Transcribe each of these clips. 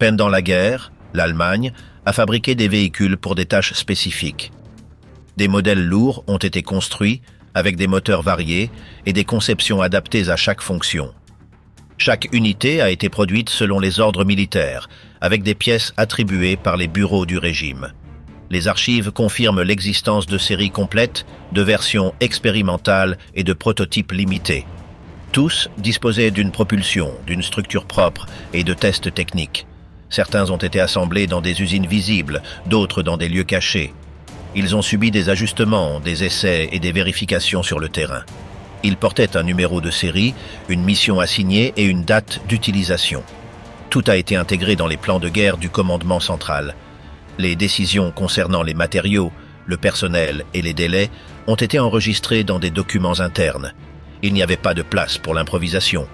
Pendant la guerre, l'Allemagne a fabriqué des véhicules pour des tâches spécifiques. Des modèles lourds ont été construits avec des moteurs variés et des conceptions adaptées à chaque fonction. Chaque unité a été produite selon les ordres militaires, avec des pièces attribuées par les bureaux du régime. Les archives confirment l'existence de séries complètes, de versions expérimentales et de prototypes limités. Tous disposaient d'une propulsion, d'une structure propre et de tests techniques. Certains ont été assemblés dans des usines visibles, d'autres dans des lieux cachés. Ils ont subi des ajustements, des essais et des vérifications sur le terrain. Ils portaient un numéro de série, une mission assignée et une date d'utilisation. Tout a été intégré dans les plans de guerre du commandement central. Les décisions concernant les matériaux, le personnel et les délais ont été enregistrées dans des documents internes. Il n'y avait pas de place pour l'improvisation.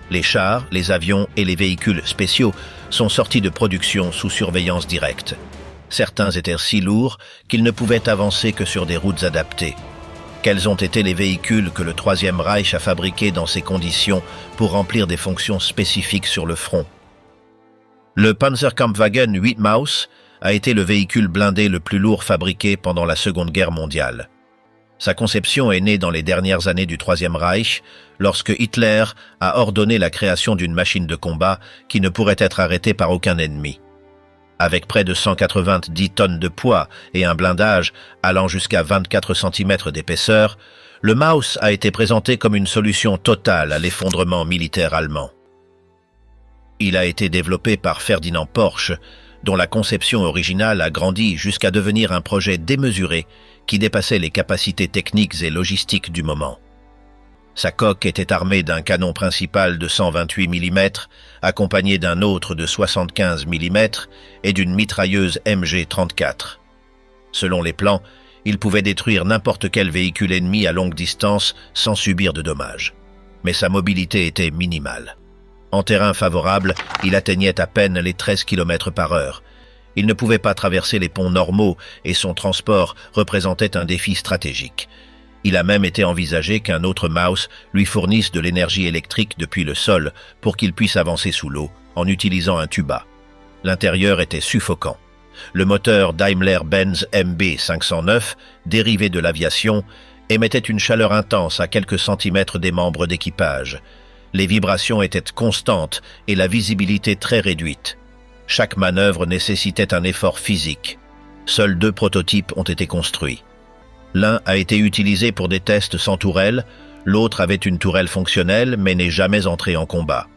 Les chars, les avions et les véhicules spéciaux sont sortis de production sous surveillance directe. Certains étaient si lourds qu'ils ne pouvaient avancer que sur des routes adaptées. Quels ont été les véhicules que le Troisième Reich a fabriqués dans ces conditions pour remplir des fonctions spécifiques sur le front? Le Panzerkampfwagen 8 Maus a été le véhicule blindé le plus lourd fabriqué pendant la Seconde Guerre mondiale. Sa conception est née dans les dernières années du Troisième Reich, lorsque Hitler a ordonné la création d'une machine de combat qui ne pourrait être arrêtée par aucun ennemi. Avec près de 190 tonnes de poids et un blindage allant jusqu'à 24 cm d'épaisseur, le Maus a été présenté comme une solution totale à l'effondrement militaire allemand. Il a été développé par Ferdinand Porsche, dont la conception originale a grandi jusqu'à devenir un projet démesuré qui dépassait les capacités techniques et logistiques du moment. Sa coque était armée d'un canon principal de 128 mm, accompagné d'un autre de 75 mm et d'une mitrailleuse MG-34. Selon les plans, il pouvait détruire n'importe quel véhicule ennemi à longue distance sans subir de dommages. Mais sa mobilité était minimale. En terrain favorable, il atteignait à peine les 13 km/h. Il ne pouvait pas traverser les ponts normaux et son transport représentait un défi stratégique. Il a même été envisagé qu'un autre Maus lui fournisse de l'énergie électrique depuis le sol pour qu'il puisse avancer sous l'eau en utilisant un tuba. L'intérieur était suffocant. Le moteur Daimler-Benz MB509, dérivé de l'aviation, émettait une chaleur intense à quelques centimètres des membres d'équipage. Les vibrations étaient constantes et la visibilité très réduite. Chaque manœuvre nécessitait un effort physique. Seuls 2 prototypes ont été construits. L'un a été utilisé pour des tests sans tourelle, l'autre avait une tourelle fonctionnelle mais n'est jamais entré en combat.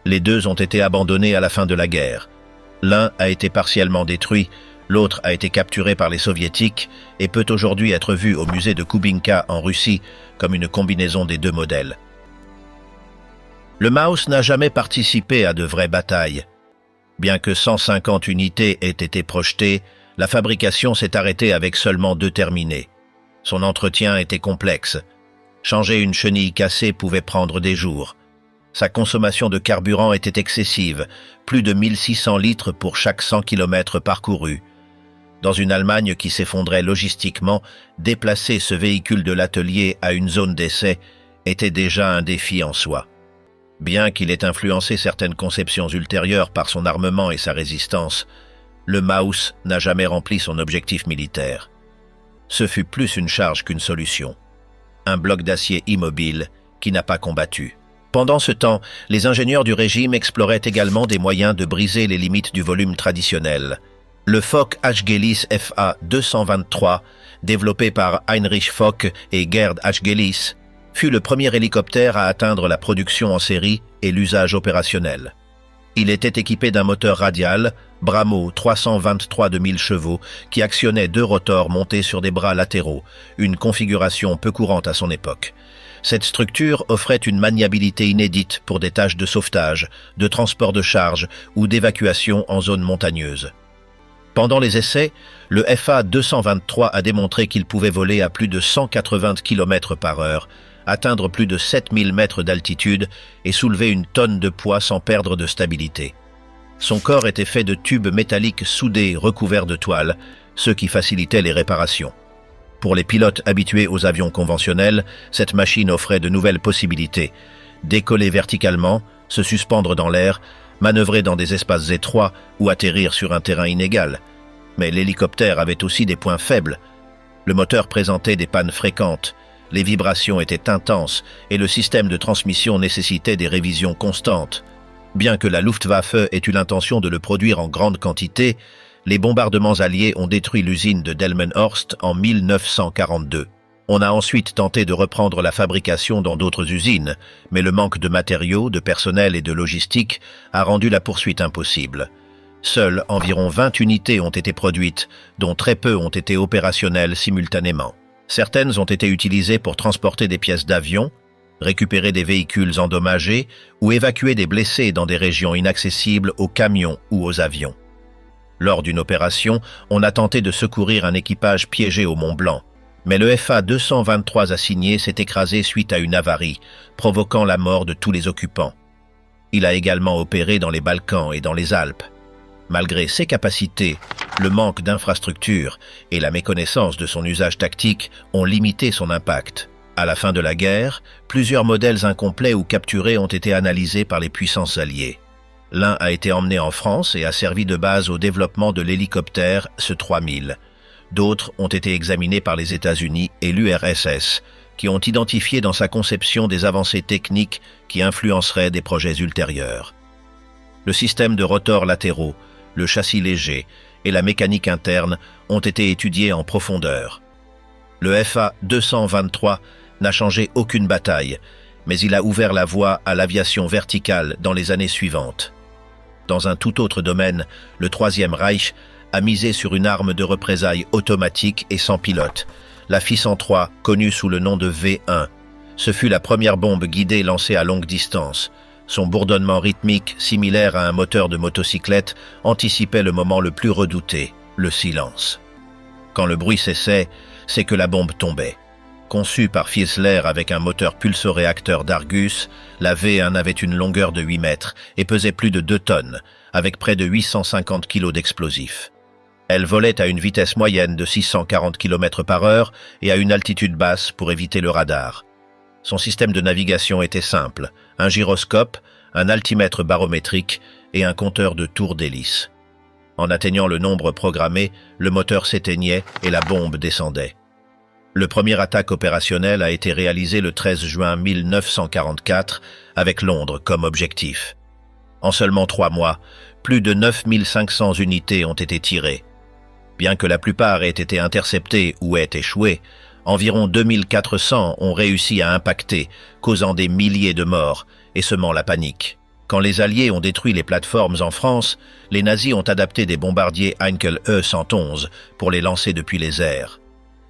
Les 2 ont été abandonnés à la fin de la guerre. L'un a été partiellement détruit, l'autre a été capturé par les soviétiques et peut aujourd'hui être vu au musée de Kubinka en Russie comme une combinaison des 2 modèles. Le Maus n'a jamais participé à de vraies batailles. Bien que 150 unités aient été projetées, la fabrication s'est arrêtée avec seulement 2 terminées. Son entretien était complexe. Changer une chenille cassée pouvait prendre des jours. Sa consommation de carburant était excessive, plus de 1600 litres pour chaque 100 km parcourus. Dans une Allemagne qui s'effondrait logistiquement, déplacer ce véhicule de l'atelier à une zone d'essai était déjà un défi en soi. Bien qu'il ait influencé certaines conceptions ultérieures par son armement et sa résistance, le Maus n'a jamais rempli son objectif militaire. Ce fut plus une charge qu'une solution. Un bloc d'acier immobile qui n'a pas combattu. Pendant ce temps, les ingénieurs du régime exploraient également des moyens de briser les limites du volume traditionnel. Le Fock Achgelis FA-223, développé par Heinrich Fock et Gerd Achgelis, fut le premier hélicoptère à atteindre la production en série et l'usage opérationnel. Il était équipé d'un moteur radial, Bramo 323 de 1000 chevaux, qui actionnait 2 rotors montés sur des bras latéraux, une configuration peu courante à son époque. Cette structure offrait une maniabilité inédite pour des tâches de sauvetage, de transport de charge ou d'évacuation en zone montagneuse. Pendant les essais, le FA-223 a démontré qu'il pouvait voler à plus de 180 km/h, atteindre plus de 7000 mètres d'altitude et soulever une tonne de poids sans perdre de stabilité. Son corps était fait de tubes métalliques soudés recouverts de toile, ce qui facilitait les réparations. Pour les pilotes habitués aux avions conventionnels, cette machine offrait de nouvelles possibilités. Décoller verticalement, se suspendre dans l'air, manœuvrer dans des espaces étroits ou atterrir sur un terrain inégal. Mais l'hélicoptère avait aussi des points faibles. Le moteur présentait des pannes fréquentes, les vibrations étaient intenses et le système de transmission nécessitait des révisions constantes. Bien que la Luftwaffe ait eu l'intention de le produire en grande quantité, les bombardements alliés ont détruit l'usine de Delmenhorst en 1942. On a ensuite tenté de reprendre la fabrication dans d'autres usines, mais le manque de matériaux, de personnel et de logistique a rendu la poursuite impossible. Seules environ 20 unités ont été produites, dont très peu ont été opérationnelles simultanément. Certaines ont été utilisées pour transporter des pièces d'avion, récupérer des véhicules endommagés ou évacuer des blessés dans des régions inaccessibles aux camions ou aux avions. Lors d'une opération, on a tenté de secourir un équipage piégé au Mont Blanc, mais le FA-223 assigné s'est écrasé suite à une avarie, provoquant la mort de tous les occupants. Il a également opéré dans les Balkans et dans les Alpes. Malgré ses capacités, le manque d'infrastructures et la méconnaissance de son usage tactique ont limité son impact. À la fin de la guerre, plusieurs modèles incomplets ou capturés ont été analysés par les puissances alliées. L'un a été emmené en France et a servi de base au développement de l'hélicoptère Se-3000. D'autres ont été examinés par les États-Unis et l'URSS, qui ont identifié dans sa conception des avancées techniques qui influenceraient des projets ultérieurs. Le système de rotors latéraux, le châssis léger et la mécanique interne ont été étudiés en profondeur. Le FA-223 n'a changé aucune bataille, mais il a ouvert la voie à l'aviation verticale dans les années suivantes. Dans un tout autre domaine, le Troisième Reich a misé sur une arme de représailles automatique et sans pilote, la FI-103, connue sous le nom de V1. Ce fut la première bombe guidée lancée à longue distance. Son bourdonnement rythmique, similaire à un moteur de motocyclette, anticipait le moment le plus redouté, le silence. Quand le bruit cessait, c'est que la bombe tombait. Conçue par Fiesler avec un moteur pulsoréacteur d'Argus, la V1 avait une longueur de 8 mètres et pesait plus de 2 tonnes, avec près de 850 kg d'explosifs. Elle volait à une vitesse moyenne de 640 km/h et à une altitude basse pour éviter le radar. Son système de navigation était simple, un gyroscope, un altimètre barométrique et un compteur de tours d'hélice. En atteignant le nombre programmé, le moteur s'éteignait et la bombe descendait. Le premier attaque opérationnelle a été réalisé le 13 juin 1944 avec Londres comme objectif. En seulement 3 mois, plus de 9500 unités ont été tirées. Bien que la plupart aient été interceptées ou aient échoué, environ 2400 ont réussi à impacter, causant des milliers de morts et semant la panique. Quand les Alliés ont détruit les plateformes en France, les nazis ont adapté des bombardiers Heinkel E-111 pour les lancer depuis les airs.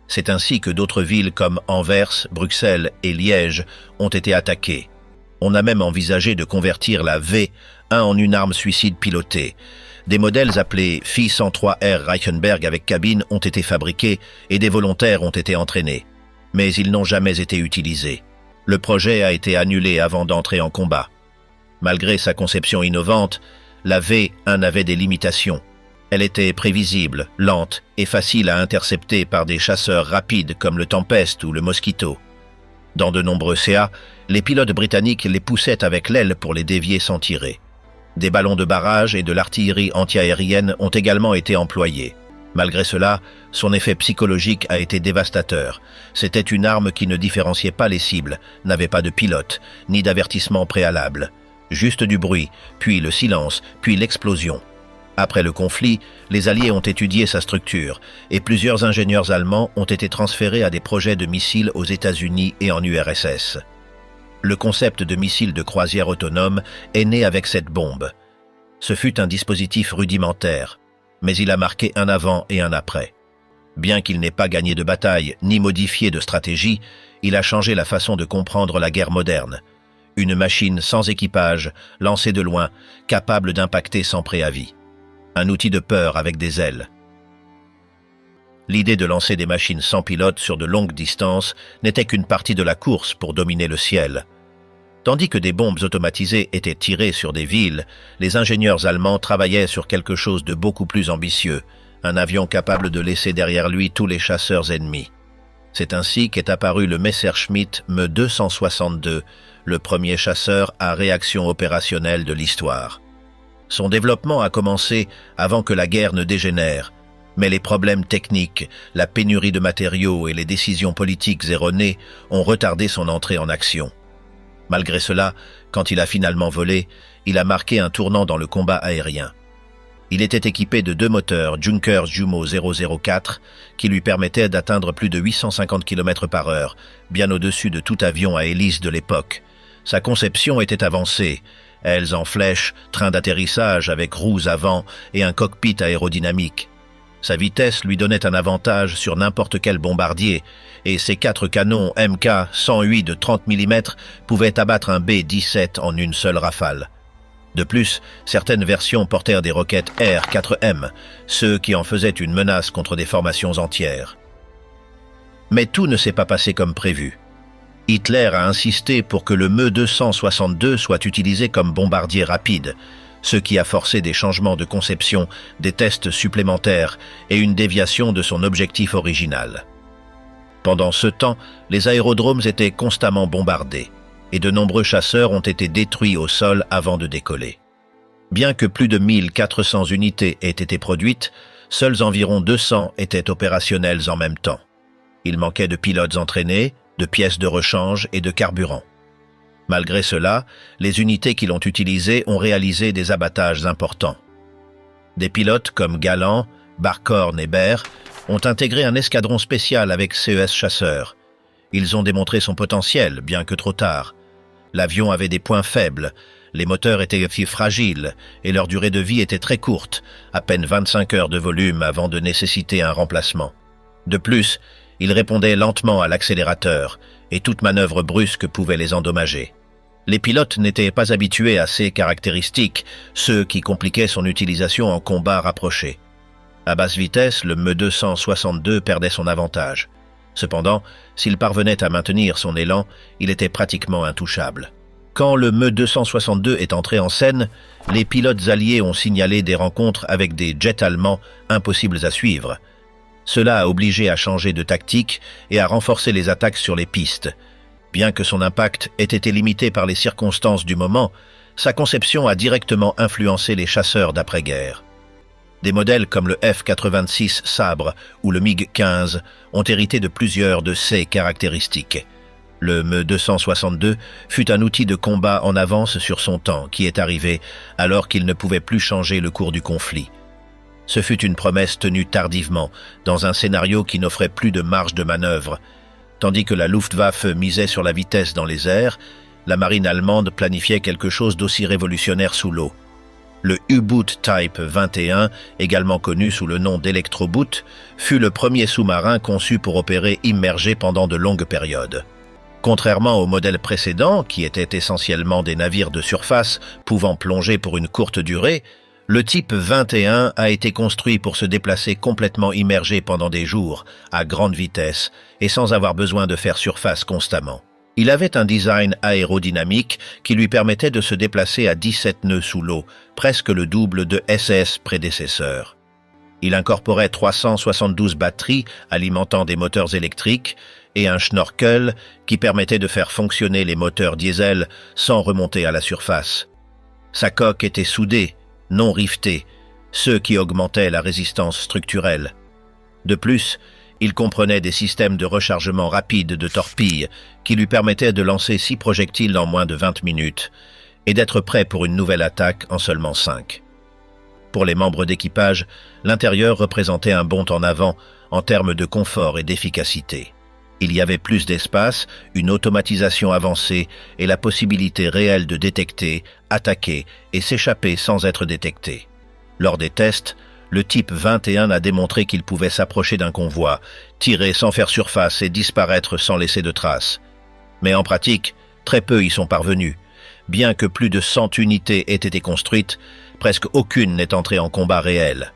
C'est ainsi que d'autres villes comme Anvers, Bruxelles et Liège ont été attaquées. On a même envisagé de convertir la V1 en une arme suicide pilotée. Des modèles appelés Fi-103R Reichenberg avec cabine ont été fabriqués et des volontaires ont été entraînés. Mais ils n'ont jamais été utilisés. Le projet a été annulé avant d'entrer en combat. Malgré sa conception innovante, la V1 avait des limitations. Elle était prévisible, lente et facile à intercepter par des chasseurs rapides comme le Tempest ou le Mosquito. Dans de nombreux CA, les pilotes britanniques les poussaient avec l'aile pour les dévier sans tirer. Des ballons de barrage et de l'artillerie antiaérienne ont également été employés. Malgré cela, son effet psychologique a été dévastateur. C'était une arme qui ne différenciait pas les cibles, n'avait pas de pilote, ni d'avertissement préalable. Juste du bruit, puis le silence, puis l'explosion. Après le conflit, les Alliés ont étudié sa structure et plusieurs ingénieurs allemands ont été transférés à des projets de missiles aux États-Unis et en URSS. Le concept de missile de croisière autonome est né avec cette bombe. Ce fut un dispositif rudimentaire, mais il a marqué un avant et un après. Bien qu'il n'ait pas gagné de bataille ni modifié de stratégie, il a changé la façon de comprendre la guerre moderne. Une machine sans équipage, lancée de loin, capable d'impacter sans préavis. Un outil de peur avec des ailes. L'idée de lancer des machines sans pilote sur de longues distances n'était qu'une partie de la course pour dominer le ciel. Tandis que des bombes automatisées étaient tirées sur des villes, les ingénieurs allemands travaillaient sur quelque chose de beaucoup plus ambitieux, un avion capable de laisser derrière lui tous les chasseurs ennemis. C'est ainsi qu'est apparu le Messerschmitt Me 262, le premier chasseur à réaction opérationnelle de l'histoire. Son développement a commencé avant que la guerre ne dégénère, mais les problèmes techniques, la pénurie de matériaux et les décisions politiques erronées ont retardé son entrée en action. Malgré cela, quand il a finalement volé, il a marqué un tournant dans le combat aérien. Il était équipé de 2 moteurs Junkers Jumo 004 qui lui permettaient d'atteindre plus de 850 km/h, bien au-dessus de tout avion à hélice de l'époque. Sa conception était avancée, ailes en flèche, train d'atterrissage avec roues avant et un cockpit aérodynamique. Sa vitesse lui donnait un avantage sur n'importe quel bombardier, et ses 4 canons Mk-108 de 30 mm pouvaient abattre un B-17 en une seule rafale. De plus, certaines versions portèrent des roquettes R-4M, ceux qui en faisaient une menace contre des formations entières. Mais tout ne s'est pas passé comme prévu. Hitler a insisté pour que le Me-262 soit utilisé comme bombardier rapide, ce qui a forcé des changements de conception, des tests supplémentaires et une déviation de son objectif original. Pendant ce temps, les aérodromes étaient constamment bombardés, et de nombreux chasseurs ont été détruits au sol avant de décoller. Bien que plus de 1400 unités aient été produites, seuls environ 200 étaient opérationnels en même temps. Il manquait de pilotes entraînés, de pièces de rechange et de carburant. Malgré cela, les unités qui l'ont utilisé ont réalisé des abattages importants. Des pilotes comme Galland, Barkhorn et Baer ont intégré un escadron spécial avec CES chasseurs. Ils ont démontré son potentiel, bien que trop tard. L'avion avait des points faibles, les moteurs étaient fragiles et leur durée de vie était très courte, à peine 25 heures de volume avant de nécessiter un remplacement. De plus, ils répondaient lentement à l'accélérateur et toute manœuvre brusque pouvait les endommager. Les pilotes n'étaient pas habitués à ces caractéristiques, ce qui compliquait son utilisation en combat rapproché. À basse vitesse, le Me-262 perdait son avantage. Cependant, s'il parvenait à maintenir son élan, il était pratiquement intouchable. Quand le Me-262 est entré en scène, les pilotes alliés ont signalé des rencontres avec des jets allemands impossibles à suivre. Cela a obligé à changer de tactique et à renforcer les attaques sur les pistes. Bien que son impact ait été limité par les circonstances du moment, sa conception a directement influencé les chasseurs d'après-guerre. Des modèles comme le F-86 Sabre ou le MiG-15 ont hérité de plusieurs de ces caractéristiques. Le Me-262 fut un outil de combat en avance sur son temps qui est arrivé alors qu'il ne pouvait plus changer le cours du conflit. Ce fut une promesse tenue tardivement, dans un scénario qui n'offrait plus de marge de manœuvre. Tandis que la Luftwaffe misait sur la vitesse dans les airs, la marine allemande planifiait quelque chose d'aussi révolutionnaire sous l'eau. Le U-Boot Type 21, également connu sous le nom d'Electro-Boot, fut le premier sous-marin conçu pour opérer immergé pendant de longues périodes. Contrairement au modèle précédent, qui était essentiellement des navires de surface pouvant plonger pour une courte durée, le Type 21 a été construit pour se déplacer complètement immergé pendant des jours, à grande vitesse, et sans avoir besoin de faire surface constamment. Il avait un design aérodynamique qui lui permettait de se déplacer à 17 nœuds sous l'eau, presque le double de SS prédécesseurs. Il incorporait 372 batteries alimentant des moteurs électriques et un schnorkel qui permettait de faire fonctionner les moteurs diesel sans remonter à la surface. Sa coque était soudée, non rivetée, ce qui augmentait la résistance structurelle. De plus, il comprenait des systèmes de rechargement rapide de torpilles qui lui permettaient de lancer 6 projectiles en moins de 20 minutes et d'être prêt pour une nouvelle attaque en seulement 5. Pour les membres d'équipage, l'intérieur représentait un bond en avant en termes de confort et d'efficacité. Il y avait plus d'espace, une automatisation avancée et la possibilité réelle de détecter, attaquer et s'échapper sans être détecté. Lors des tests, le Type 21 a démontré qu'il pouvait s'approcher d'un convoi, tirer sans faire surface et disparaître sans laisser de traces. Mais en pratique, très peu y sont parvenus. Bien que plus de 100 unités aient été construites, presque aucune n'est entrée en combat réel.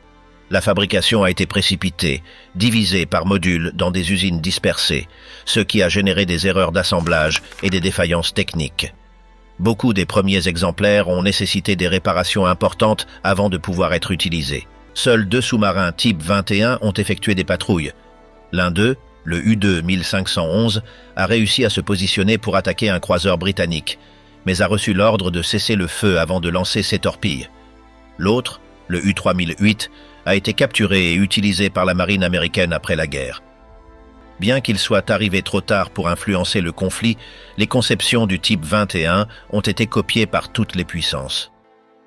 La fabrication a été précipitée, divisée par modules dans des usines dispersées, ce qui a généré des erreurs d'assemblage et des défaillances techniques. Beaucoup des premiers exemplaires ont nécessité des réparations importantes avant de pouvoir être utilisés. Seuls 2 sous-marins Type 21 ont effectué des patrouilles. L'un d'eux, le U-2 1511, a réussi à se positionner pour attaquer un croiseur britannique, mais a reçu l'ordre de cesser le feu avant de lancer ses torpilles. L'autre, le U-3008, a été capturé et utilisé par la marine américaine après la guerre. Bien qu'il soit arrivé trop tard pour influencer le conflit, les conceptions du type 21 ont été copiées par toutes les puissances.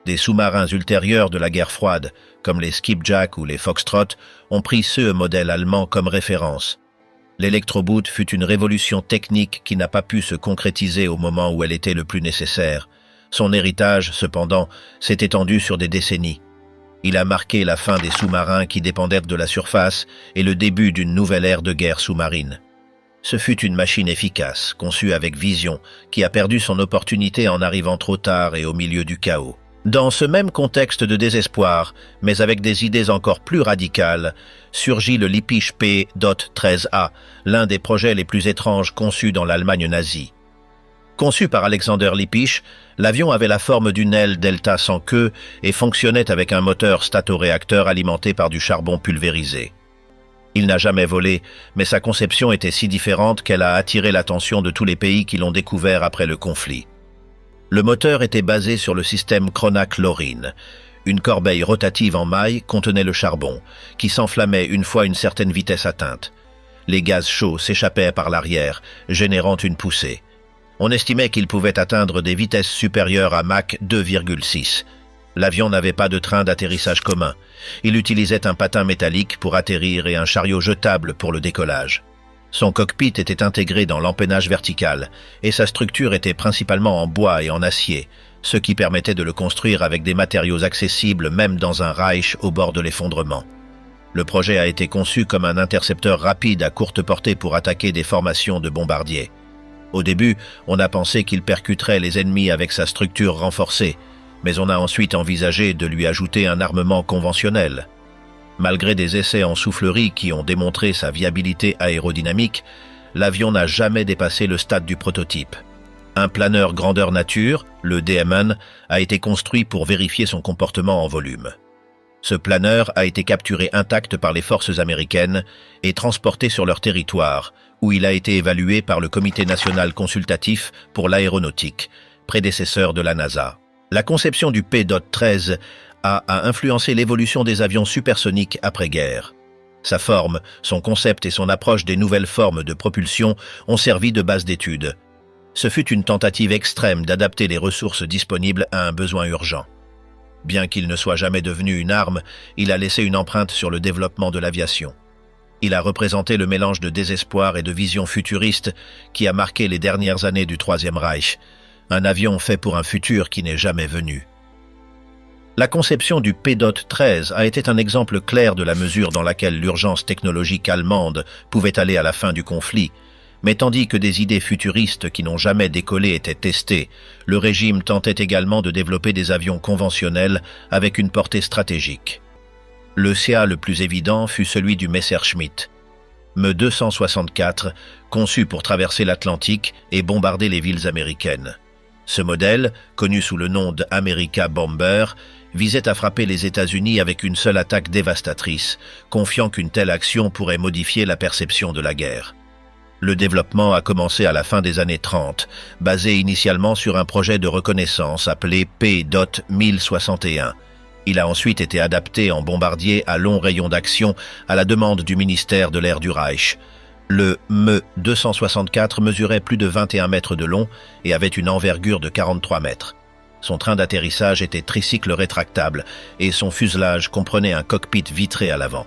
Des sous-marins ultérieurs de la guerre froide, comme les Skipjack ou les Foxtrot, ont pris ce modèle allemand comme référence. L'électroboot fut une révolution technique qui n'a pas pu se concrétiser au moment où elle était le plus nécessaire. Son héritage, cependant, s'est étendu sur des décennies. Il a marqué la fin des sous-marins qui dépendaient de la surface et le début d'une nouvelle ère de guerre sous-marine. Ce fut une machine efficace, conçue avec vision, qui a perdu son opportunité en arrivant trop tard et au milieu du chaos. Dans ce même contexte de désespoir, mais avec des idées encore plus radicales, surgit le Lippisch P-13A, l'un des projets les plus étranges conçus dans l'Allemagne nazie. Conçu par Alexander Lippisch, l'avion avait la forme d'une aile delta sans queue et fonctionnait avec un moteur statoréacteur alimenté par du charbon pulvérisé. Il n'a jamais volé, mais sa conception était si différente qu'elle a attiré l'attention de tous les pays qui l'ont découvert après le conflit. Le moteur était basé sur le système Cronach-Lorine. Une corbeille rotative en maille contenait le charbon, qui s'enflammait une fois une certaine vitesse atteinte. Les gaz chauds s'échappaient par l'arrière, générant une poussée. On estimait qu'il pouvait atteindre des vitesses supérieures à Mach 2,6. L'avion n'avait pas de train d'atterrissage commun. Il utilisait un patin métallique pour atterrir et un chariot jetable pour le décollage. Son cockpit était intégré dans l'empennage vertical et sa structure était principalement en bois et en acier, ce qui permettait de le construire avec des matériaux accessibles même dans un Reich au bord de l'effondrement. Le projet a été conçu comme un intercepteur rapide à courte portée pour attaquer des formations de bombardiers. Au début, on a pensé qu'il percuterait les ennemis avec sa structure renforcée, mais on a ensuite envisagé de lui ajouter un armement conventionnel. Malgré des essais en soufflerie qui ont démontré sa viabilité aérodynamique, l'avion n'a jamais dépassé le stade du prototype. Un planeur grandeur nature, le DMN, a été construit pour vérifier son comportement en volume. Ce planeur a été capturé intact par les forces américaines et transporté sur leur territoire, où il a été évalué par le Comité national consultatif pour l'aéronautique, prédécesseur de la NASA. La conception du P-13 a influencé l'évolution des avions supersoniques après-guerre. Sa forme, son concept et son approche des nouvelles formes de propulsion ont servi de base d'étude. Ce fut une tentative extrême d'adapter les ressources disponibles à un besoin urgent. Bien qu'il ne soit jamais devenu une arme, il a laissé une empreinte sur le développement de l'aviation. Il a représenté le mélange de désespoir et de vision futuriste qui a marqué les dernières années du Troisième Reich. Un avion fait pour un futur qui n'est jamais venu. La conception du P-13 a été un exemple clair de la mesure dans laquelle l'urgence technologique allemande pouvait aller à la fin du conflit, mais tandis que des idées futuristes qui n'ont jamais décollé étaient testées, le régime tentait également de développer des avions conventionnels avec une portée stratégique. Le CA le plus évident fut celui du Messerschmitt, Me-264, conçu pour traverser l'Atlantique et bombarder les villes américaines. Ce modèle, connu sous le nom d'America Bomber, visait à frapper les États-Unis avec une seule attaque dévastatrice, confiant qu'une telle action pourrait modifier la perception de la guerre. Le développement a commencé à la fin des années 30, basé initialement sur un projet de reconnaissance appelé P-1061. Il a ensuite été adapté en bombardier à long rayon d'action à la demande du ministère de l'air du Reich. Le Me-264 mesurait plus de 21 mètres de long et avait une envergure de 43 mètres. Son train d'atterrissage était tricycle rétractable et son fuselage comprenait un cockpit vitré à l'avant.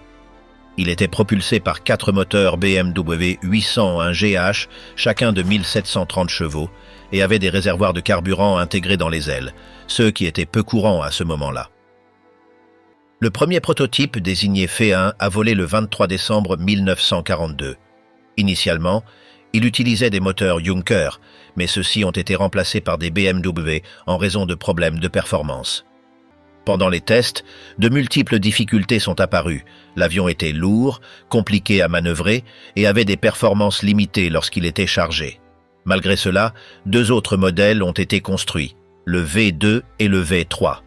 Il était propulsé par 4 moteurs BMW 801GH, chacun de 1730 chevaux, et avait des réservoirs de carburant intégrés dans les ailes, ce qui était peu courant à ce moment-là. Le premier prototype, désigné F1, a volé le 23 décembre 1942. Initialement, il utilisait des moteurs Junker, mais ceux-ci ont été remplacés par des BMW en raison de problèmes de performance. Pendant les tests, de multiples difficultés sont apparues. L'avion était lourd, compliqué à manœuvrer et avait des performances limitées lorsqu'il était chargé. Malgré cela, 2 autres modèles ont été construits, le V2 et le V3.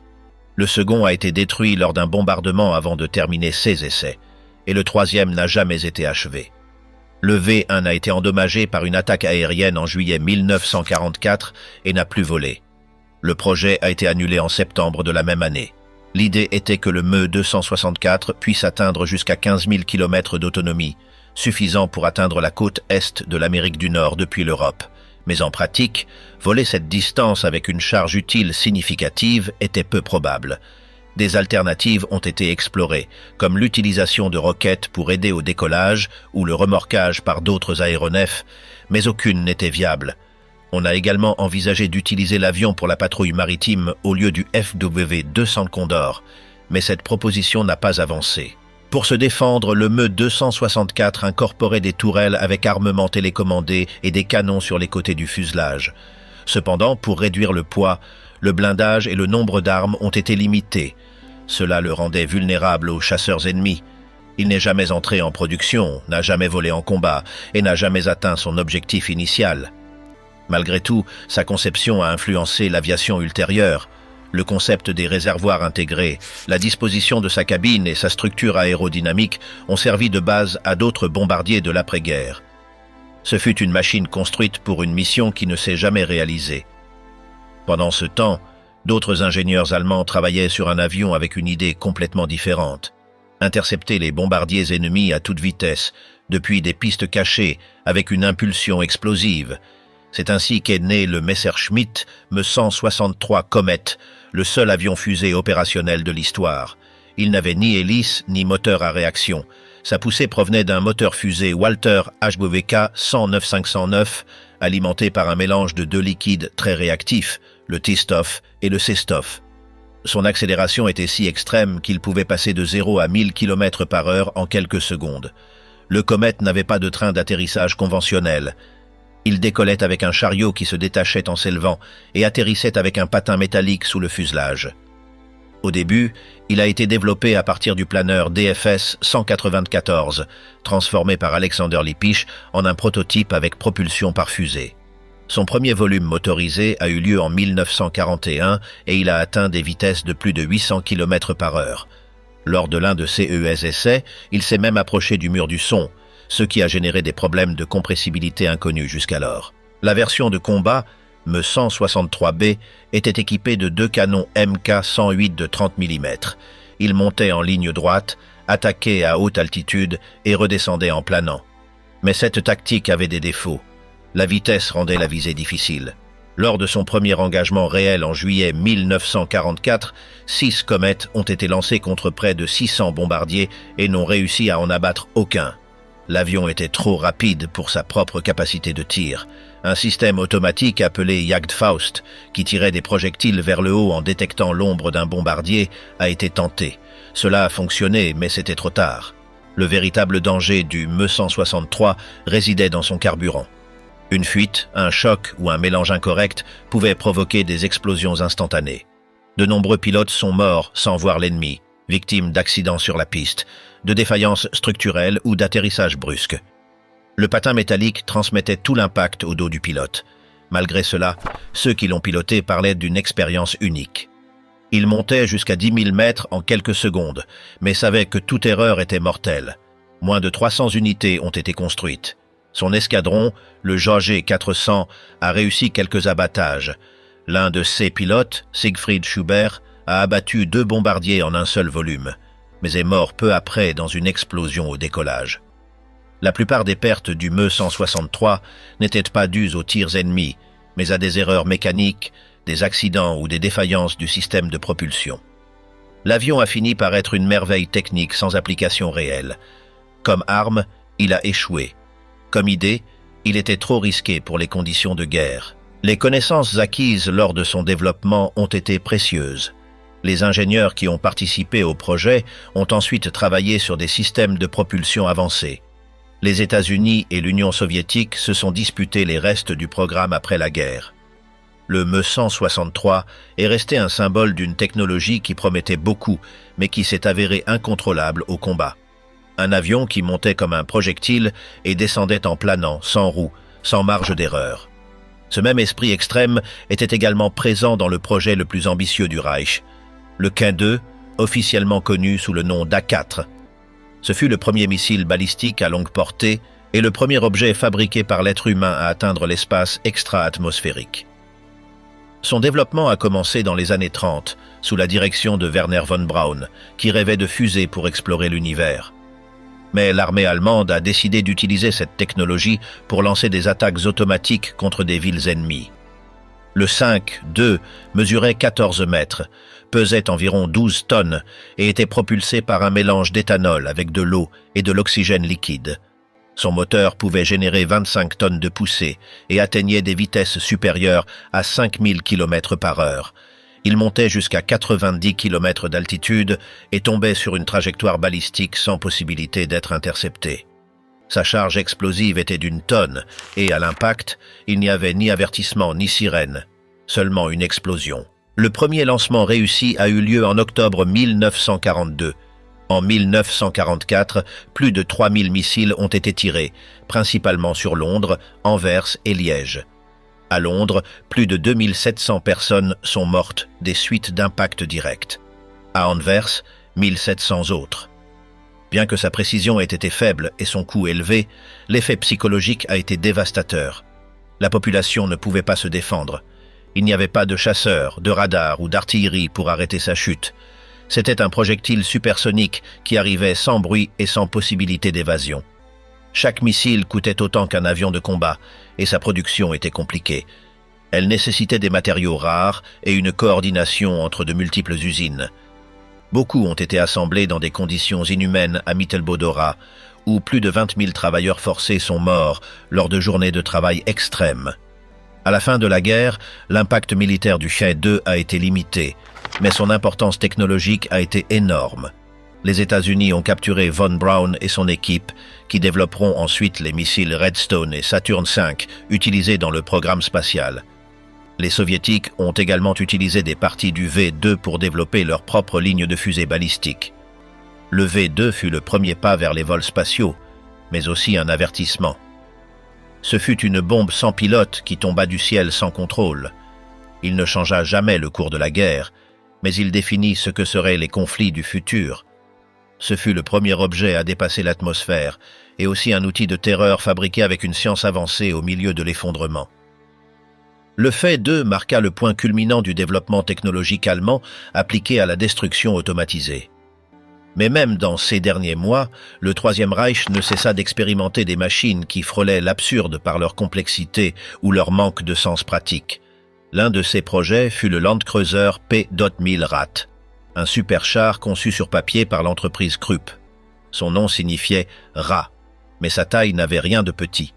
Le second a été détruit lors d'un bombardement avant de terminer ses essais, et le troisième n'a jamais été achevé. Le V1 a été endommagé par une attaque aérienne en juillet 1944 et n'a plus volé. Le projet a été annulé en septembre de la même année. L'idée était que le Me-264 puisse atteindre jusqu'à 15 000 km d'autonomie, suffisant pour atteindre la côte est de l'Amérique du Nord depuis l'Europe. Mais en pratique, voler cette distance avec une charge utile significative était peu probable. Des alternatives ont été explorées, comme l'utilisation de roquettes pour aider au décollage ou le remorquage par d'autres aéronefs, mais aucune n'était viable. On a également envisagé d'utiliser l'avion pour la patrouille maritime au lieu du FW-200 Condor, mais cette proposition n'a pas avancé. Pour se défendre, le Me-264 incorporait des tourelles avec armement télécommandé et des canons sur les côtés du fuselage. Cependant, pour réduire le poids, le blindage et le nombre d'armes ont été limités. Cela le rendait vulnérable aux chasseurs ennemis. Il n'est jamais entré en production, n'a jamais volé en combat et n'a jamais atteint son objectif initial. Malgré tout, sa conception a influencé l'aviation ultérieure. Le concept des réservoirs intégrés, la disposition de sa cabine et sa structure aérodynamique ont servi de base à d'autres bombardiers de l'après-guerre. Ce fut une machine construite pour une mission qui ne s'est jamais réalisée. Pendant ce temps, d'autres ingénieurs allemands travaillaient sur un avion avec une idée complètement différente. Intercepter les bombardiers ennemis à toute vitesse, depuis des pistes cachées, avec une impulsion explosive. C'est ainsi qu'est né le Messerschmitt Me-163 Comet, le seul avion-fusée opérationnel de l'histoire. Il n'avait ni hélice ni moteur à réaction. Sa poussée provenait d'un moteur-fusée Walter HWK 109-509, alimenté par un mélange de deux liquides très réactifs, le T-Stoff et le C-Stoff. Son accélération était si extrême qu'il pouvait passer de 0 à 1000 km/h en quelques secondes. Le Comet n'avait pas de train d'atterrissage conventionnel. Il décollait avec un chariot qui se détachait en s'élevant et atterrissait avec un patin métallique sous le fuselage. Au début, il a été développé à partir du planeur DFS 194, transformé par Alexander Lippisch en un prototype avec propulsion par fusée. Son premier volume motorisé a eu lieu en 1941 et il a atteint des vitesses de plus de 800 km/h. Lors de l'un de ses essais, il s'est même approché du mur du son, ce qui a généré des problèmes de compressibilité inconnus jusqu'alors. La version de combat, Me-163B, était équipée de deux canons Mk-108 de 30 mm. Ils montaient en ligne droite, attaquaient à haute altitude et redescendaient en planant. Mais cette tactique avait des défauts. La vitesse rendait la visée difficile. Lors de son premier engagement réel en juillet 1944, 6 comètes ont été lancés contre près de 600 bombardiers et n'ont réussi à en abattre aucun. L'avion était trop rapide pour sa propre capacité de tir. Un système automatique appelé Jagdfaust, qui tirait des projectiles vers le haut en détectant l'ombre d'un bombardier, a été tenté. Cela a fonctionné, mais c'était trop tard. Le véritable danger du Me-163 résidait dans son carburant. Une fuite, un choc ou un mélange incorrect pouvaient provoquer des explosions instantanées. De nombreux pilotes sont morts sans voir l'ennemi, victimes d'accidents sur la piste, de défaillances structurelles ou d'atterrissage brusque. Le patin métallique transmettait tout l'impact au dos du pilote. Malgré cela, ceux qui l'ont piloté parlaient d'une expérience unique. Il montait jusqu'à 10 000 mètres en quelques secondes, mais savait que toute erreur était mortelle. Moins de 300 unités ont été construites. Son escadron, le JG 400, a réussi quelques abattages. L'un de ses pilotes, Siegfried Schubert, a abattu 2 bombardiers en un seul volume, mais est mort peu après dans une explosion au décollage. La plupart des pertes du Me-163 n'étaient pas dues aux tirs ennemis, mais à des erreurs mécaniques, des accidents ou des défaillances du système de propulsion. L'avion a fini par être une merveille technique sans application réelle. Comme arme, il a échoué. Comme idée, il était trop risqué pour les conditions de guerre. Les connaissances acquises lors de son développement ont été précieuses. Les ingénieurs qui ont participé au projet ont ensuite travaillé sur des systèmes de propulsion avancés. Les États-Unis et l'Union soviétique se sont disputés les restes du programme après la guerre. Le Me-163 est resté un symbole d'une technologie qui promettait beaucoup, mais qui s'est avérée incontrôlable au combat. Un avion qui montait comme un projectile et descendait en planant, sans roue, sans marge d'erreur. Ce même esprit extrême était également présent dans le projet le plus ambitieux du Reich, le K-2, officiellement connu sous le nom d'A4. Ce fut le premier missile balistique à longue portée et le premier objet fabriqué par l'être humain à atteindre l'espace extra-atmosphérique. Son développement a commencé dans les années 30, sous la direction de Werner von Braun, qui rêvait de fusées pour explorer l'univers. Mais l'armée allemande a décidé d'utiliser cette technologie pour lancer des attaques automatiques contre des villes ennemies. Le 5-2 mesurait 14 mètres, pesait environ 12 tonnes et était propulsé par un mélange d'éthanol avec de l'eau et de l'oxygène liquide. Son moteur pouvait générer 25 tonnes de poussée et atteignait des vitesses supérieures à 5000 km/h. Il montait jusqu'à 90 km d'altitude et tombait sur une trajectoire balistique sans possibilité d'être intercepté. Sa charge explosive était d'1 tonne et, à l'impact, il n'y avait ni avertissement ni sirène, seulement une explosion. Le premier lancement réussi a eu lieu en octobre 1942. En 1944, plus de 3000 missiles ont été tirés, principalement sur Londres, Anvers et Liège. À Londres, plus de 2700 personnes sont mortes des suites d'impacts directs. À Anvers, 1700 autres. Bien que sa précision ait été faible et son coût élevé, l'effet psychologique a été dévastateur. La population ne pouvait pas se défendre. Il n'y avait pas de chasseurs, de radars ou d'artillerie pour arrêter sa chute. C'était un projectile supersonique qui arrivait sans bruit et sans possibilité d'évasion. Chaque missile coûtait autant qu'un avion de combat, et sa production était compliquée. Elle nécessitait des matériaux rares et une coordination entre de multiples usines. Beaucoup ont été assemblés dans des conditions inhumaines à Mittelbau-Dora, où plus de 20 000 travailleurs forcés sont morts lors de journées de travail extrêmes. À la fin de la guerre, l'impact militaire du Shahed-2 a été limité, mais son importance technologique a été énorme. Les États-Unis ont capturé von Braun et son équipe, qui développeront ensuite les missiles Redstone et Saturn V utilisés dans le programme spatial. Les Soviétiques ont également utilisé des parties du V-2 pour développer leur propre ligne de fusées balistiques. Le V-2 fut le premier pas vers les vols spatiaux, mais aussi un avertissement. Ce fut une bombe sans pilote qui tomba du ciel sans contrôle. Il ne changea jamais le cours de la guerre, mais il définit ce que seraient les conflits du futur. Ce fut le premier objet à dépasser l'atmosphère et aussi un outil de terreur fabriqué avec une science avancée au milieu de l'effondrement. Le fait 2 marqua le point culminant du développement technologique allemand appliqué à la destruction automatisée. Mais même dans ces derniers mois, le Troisième Reich ne cessa d'expérimenter des machines qui frôlaient l'absurde par leur complexité ou leur manque de sens pratique. L'un de ces projets fut le Landkreuzer P-1000 Rat, un superchar conçu sur papier par l'entreprise Krupp. Son nom signifiait « rat », mais sa taille n'avait rien de petit.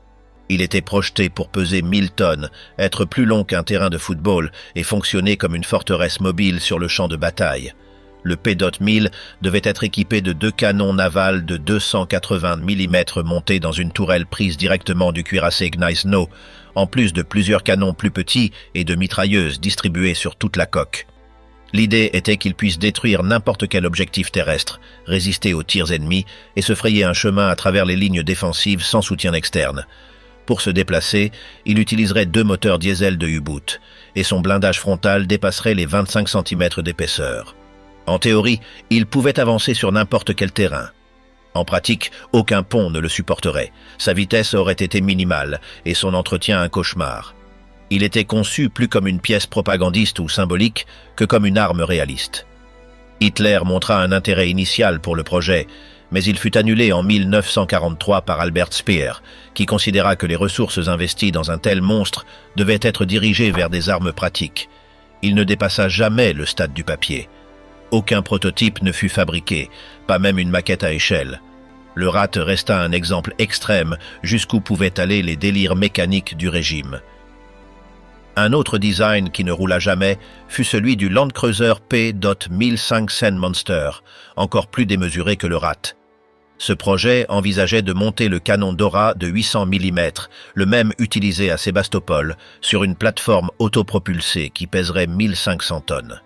Il était projeté pour peser 1000 tonnes, être plus long qu'un terrain de football et fonctionner comme une forteresse mobile sur le champ de bataille. Le P-1000 devait être équipé de 2 canons navals de 280 mm montés dans une tourelle prise directement du cuirassé Gneisenau, en plus de plusieurs canons plus petits et de mitrailleuses distribuées sur toute la coque. L'idée était qu'il puisse détruire n'importe quel objectif terrestre, résister aux tirs ennemis et se frayer un chemin à travers les lignes défensives sans soutien externe. Pour se déplacer, il utiliserait 2 moteurs diesel de U-boot, et son blindage frontal dépasserait les 25 cm d'épaisseur. En théorie, il pouvait avancer sur n'importe quel terrain. En pratique, aucun pont ne le supporterait. Sa vitesse aurait été minimale, et son entretien un cauchemar. Il était conçu plus comme une pièce propagandiste ou symbolique que comme une arme réaliste. Hitler montra un intérêt initial pour le projet, mais il fut annulé en 1943 par Albert Speer, qui considéra que les ressources investies dans un tel monstre devaient être dirigées vers des armes pratiques. Il ne dépassa jamais le stade du papier. Aucun prototype ne fut fabriqué, pas même une maquette à échelle. Le Rat resta un exemple extrême jusqu'où pouvaient aller les délires mécaniques du régime. Un autre design qui ne roula jamais fut celui du Landkreuzer P-1500 Monster, encore plus démesuré que le Rat. Ce projet envisageait de monter le canon Dora de 800 mm, le même utilisé à Sébastopol, sur une plateforme autopropulsée qui pèserait 1500 tonnes.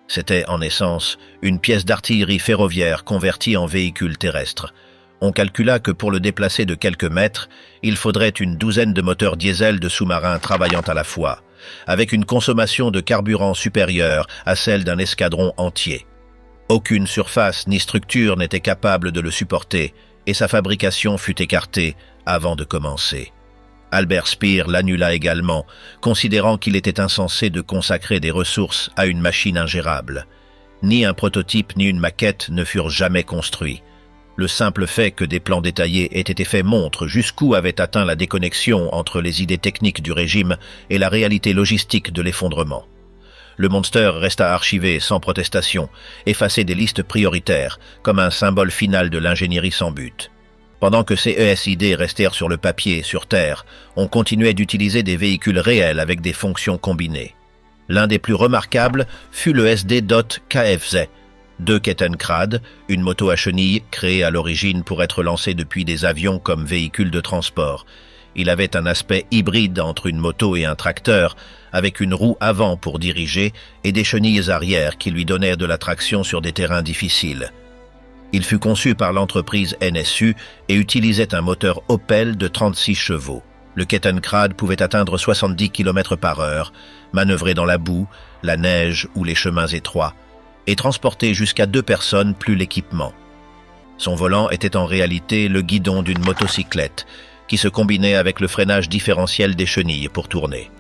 C'était en essence une pièce d'artillerie ferroviaire convertie en véhicule terrestre. On calcula que pour le déplacer de quelques mètres, il faudrait une douzaine de moteurs diesel de sous-marins travaillant à la fois, avec une consommation de carburant supérieure à celle d'un escadron entier. Aucune surface ni structure n'était capable de le supporter, et sa fabrication fut écartée avant de commencer. Albert Speer l'annula également, considérant qu'il était insensé de consacrer des ressources à une machine ingérable. Ni un prototype ni une maquette ne furent jamais construits. Le simple fait que des plans détaillés aient été faits montre jusqu'où avait atteint la déconnexion entre les idées techniques du régime et la réalité logistique de l'effondrement. Le Monster resta archivé sans protestation, effacé des listes prioritaires, comme un symbole final de l'ingénierie sans but. Pendant que ces ESID restèrent sur le papier, sur Terre, on continuait d'utiliser des véhicules réels avec des fonctions combinées. L'un des plus remarquables fut le SD.KFZ, de Kettenkrad, une moto à chenilles créée à l'origine pour être lancée depuis des avions comme véhicule de transport. Il avait un aspect hybride entre une moto et un tracteur, avec une roue avant pour diriger et des chenilles arrière qui lui donnèrent de la traction sur des terrains difficiles. Il fut conçu par l'entreprise NSU et utilisait un moteur Opel de 36 chevaux. Le Kettenkrad pouvait atteindre 70 km/h, manœuvrer dans la boue, la neige ou les chemins étroits, et transporter jusqu'à 2 personnes plus l'équipement. Son volant était en réalité le guidon d'une motocyclette, qui se combinait avec le freinage différentiel des chenilles pour tourner.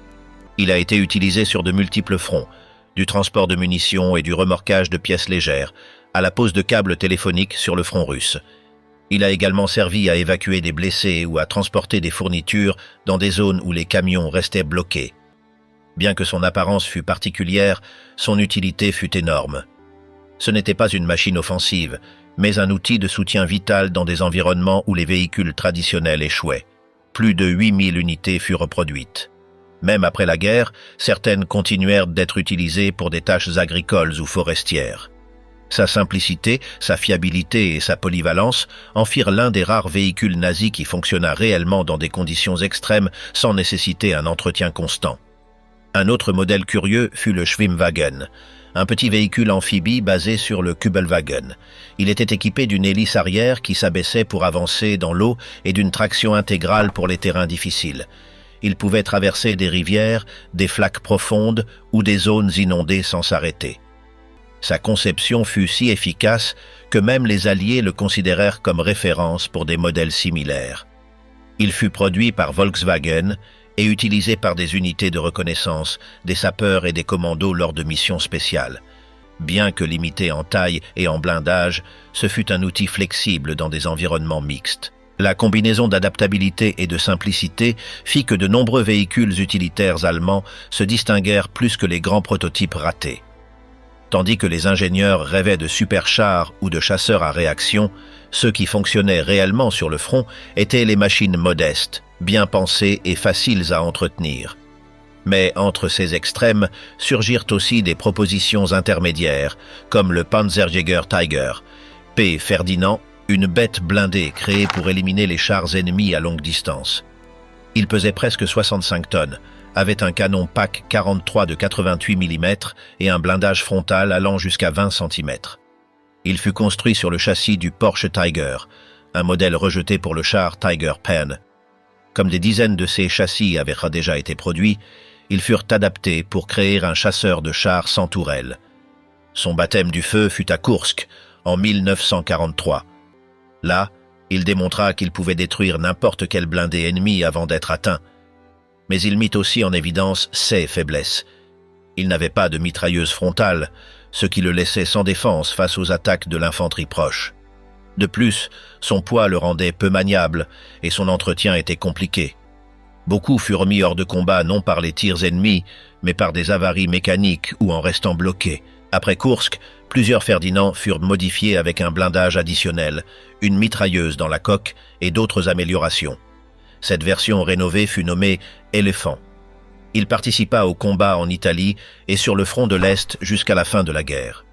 Il a été utilisé sur de multiples fronts, du transport de munitions et du remorquage de pièces légères, à la pose de câbles téléphoniques sur le front russe. Il a également servi à évacuer des blessés ou à transporter des fournitures dans des zones où les camions restaient bloqués. Bien que son apparence fût particulière, son utilité fut énorme. Ce n'était pas une machine offensive, mais un outil de soutien vital dans des environnements où les véhicules traditionnels échouaient. Plus de 8000 unités furent produites. Même après la guerre, certaines continuèrent d'être utilisées pour des tâches agricoles ou forestières. Sa simplicité, sa fiabilité et sa polyvalence en firent l'un des rares véhicules nazis qui fonctionna réellement dans des conditions extrêmes sans nécessiter un entretien constant. Un autre modèle curieux fut le Schwimmwagen, un petit véhicule amphibie basé sur le Kübelwagen. Il était équipé d'une hélice arrière qui s'abaissait pour avancer dans l'eau et d'une traction intégrale pour les terrains difficiles. Il pouvait traverser des rivières, des flaques profondes ou des zones inondées sans s'arrêter. Sa conception fut si efficace que même les Alliés le considérèrent comme référence pour des modèles similaires. Il fut produit par Volkswagen et utilisé par des unités de reconnaissance, des sapeurs et des commandos lors de missions spéciales. Bien que limité en taille et en blindage, ce fut un outil flexible dans des environnements mixtes. La combinaison d'adaptabilité et de simplicité fit que de nombreux véhicules utilitaires allemands se distinguèrent plus que les grands prototypes ratés. Tandis que les ingénieurs rêvaient de superchars ou de chasseurs à réaction, ceux qui fonctionnaient réellement sur le front étaient les machines modestes, bien pensées et faciles à entretenir. Mais entre ces extrêmes surgirent aussi des propositions intermédiaires, comme le Panzerjäger Tiger, P. Ferdinand, une bête blindée créée pour éliminer les chars ennemis à longue distance. Il pesait presque 65 tonnes, avait un canon PAC 43 de 88 mm et un blindage frontal allant jusqu'à 20 cm. Il fut construit sur le châssis du Porsche Tiger, un modèle rejeté pour le char Tiger Pen. Comme des dizaines de ces châssis avaient déjà été produits, ils furent adaptés pour créer un chasseur de chars sans tourelle. Son baptême du feu fut à Koursk, en 1943. Là, il démontra qu'il pouvait détruire n'importe quel blindé ennemi avant d'être atteint. Mais il mit aussi en évidence ses faiblesses. Il n'avait pas de mitrailleuse frontale, ce qui le laissait sans défense face aux attaques de l'infanterie proche. De plus, son poids le rendait peu maniable et son entretien était compliqué. Beaucoup furent mis hors de combat non par les tirs ennemis, mais par des avaries mécaniques ou en restant bloqués. Après Koursk, plusieurs Ferdinand furent modifiés avec un blindage additionnel, une mitrailleuse dans la coque et d'autres améliorations. Cette version rénovée fut nommée Éléphant. Il participa au combat en Italie et sur le front de l'Est jusqu'à la fin de la guerre.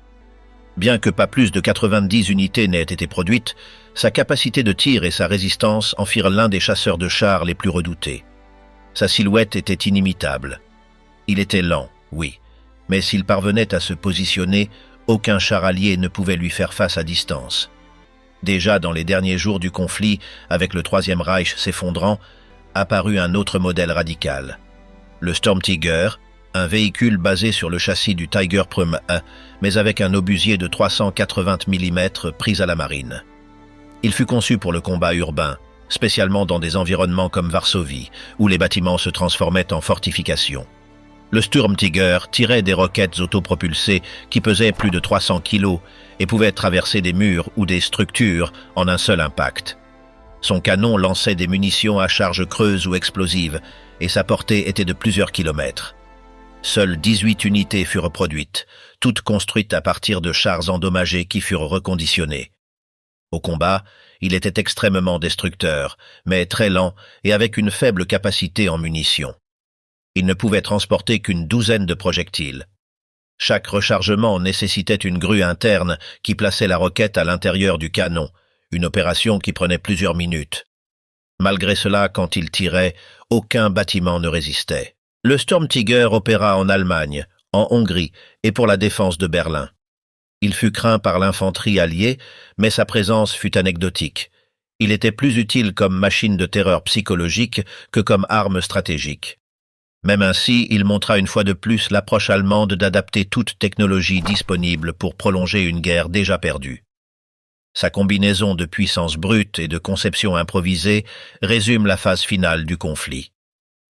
Bien que pas plus de 90 unités n'aient été produites, sa capacité de tir et sa résistance en firent l'un des chasseurs de chars les plus redoutés. Sa silhouette était inimitable. Il était lent, oui, mais s'il parvenait à se positionner, aucun char allié ne pouvait lui faire face à distance. Déjà dans les derniers jours du conflit, avec le Troisième Reich s'effondrant, apparut un autre modèle radical. Le Sturmtiger, un véhicule basé sur le châssis du Tiger Prum 1, mais avec un obusier de 380 mm pris à la marine. Il fut conçu pour le combat urbain, spécialement dans des environnements comme Varsovie, où les bâtiments se transformaient en fortifications. Le Sturmtiger tirait des roquettes autopropulsées qui pesaient plus de 300 kg et pouvaient traverser des murs ou des structures en un seul impact. Son canon lançait des munitions à charge creuse ou explosive et sa portée était de plusieurs kilomètres. Seules 18 unités furent produites, toutes construites à partir de chars endommagés qui furent reconditionnés. Au combat, il était extrêmement destructeur, mais très lent et avec une faible capacité en munitions. Il ne pouvait transporter qu'une douzaine de projectiles. Chaque rechargement nécessitait une grue interne qui plaçait la roquette à l'intérieur du canon, une opération qui prenait plusieurs minutes. Malgré cela, quand il tirait, aucun bâtiment ne résistait. Le Sturmtiger opéra en Allemagne, en Hongrie et pour la défense de Berlin. Il fut craint par l'infanterie alliée, mais sa présence fut anecdotique. Il était plus utile comme machine de terreur psychologique que comme arme stratégique. Même ainsi, il montra une fois de plus l'approche allemande d'adapter toute technologie disponible pour prolonger une guerre déjà perdue. Sa combinaison de puissance brute et de conception improvisée résume la phase finale du conflit.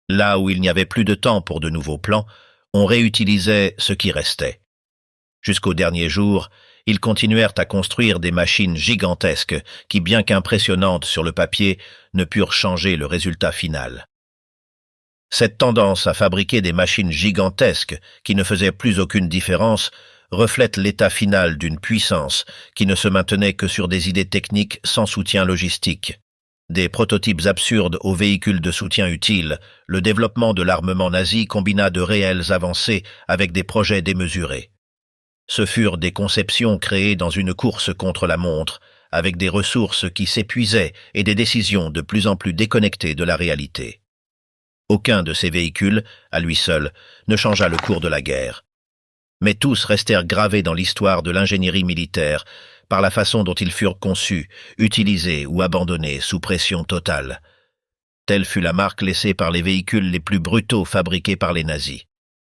Là où il n'y avait plus de temps pour de nouveaux plans, on réutilisait ce qui restait. Jusqu'au dernier jour, ils continuèrent à construire des machines gigantesques qui, bien qu'impressionnantes sur le papier, ne purent changer le résultat final. Cette tendance à fabriquer des machines gigantesques qui ne faisaient plus aucune différence reflète l'état final d'une puissance qui ne se maintenait que sur des idées techniques sans soutien logistique. Des prototypes absurdes aux véhicules de soutien utiles, le développement de l'armement nazi combina de réelles avancées avec des projets démesurés. Ce furent des conceptions créées dans une course contre la montre, avec des ressources qui s'épuisaient et des décisions de plus en plus déconnectées de la réalité. Aucun de ces véhicules, à lui seul, ne changea le cours de la guerre. Mais tous restèrent gravés dans l'histoire de l'ingénierie militaire par la façon dont ils furent conçus, utilisés ou abandonnés sous pression totale. Telle fut la marque laissée par les véhicules les plus brutaux fabriqués par les nazis.